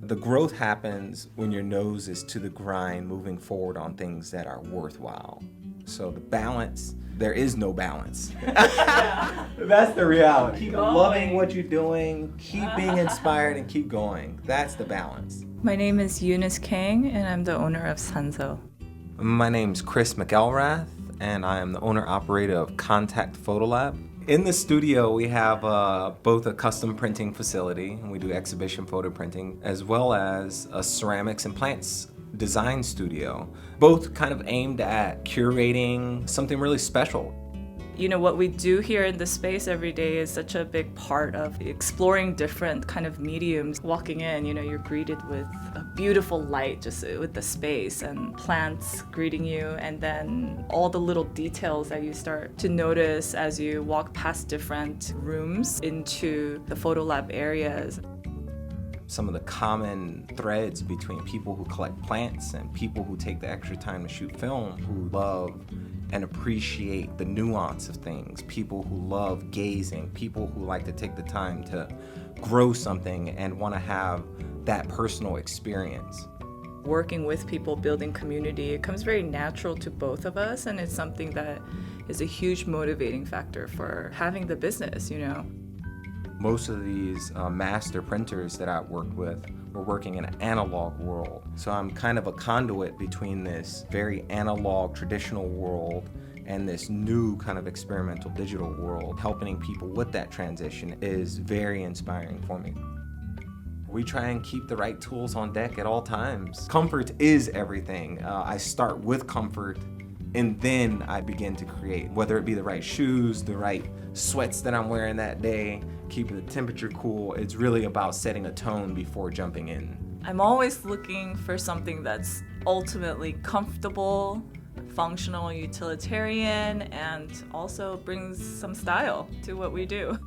The growth happens when your nose is to the grind, moving forward on things that are worthwhile. So the balance, there is no balance. That's the reality. Keep loving what you're doing, keep being inspired, and keep going. That's the balance. My name is Yunice Kang and I'm the owner of Sanso. My name's Chris McElrath and I am the owner-operator of Contact Photo Lab. In the studio, we have both a custom printing facility, and we do exhibition photo printing, as well as a ceramics and plants design studio, both kind of aimed at curating something really special. You know, what we do here in the space every day is such a big part of exploring different kind of mediums. Walking in, you're greeted with a beautiful light just with the space and plants greeting you, and then all the little details that you start to notice as you walk past different rooms into the photo lab areas. Some of the common threads between people who collect plants and people who take the extra time to shoot film, who love and appreciate the nuance of things, people who love gazing, people who like to take the time to grow something and want to have that personal experience. Working with people, building community, it comes very natural to both of us, and it's something that is a huge motivating factor for having the business, Most of these master printers that I work with were working in an analog world. So I'm kind of a conduit between this very analog, traditional world and this new kind of experimental digital world. Helping people with that transition is very inspiring for me. We try and keep the right tools on deck at all times. Comfort is everything. I start with comfort and then I begin to create, whether it be the right shoes, the right sweats that I'm wearing that day, keeping the temperature cool. It's really about setting a tone before jumping in. I'm always looking for something that's ultimately comfortable, functional, utilitarian, and also brings some style to what we do.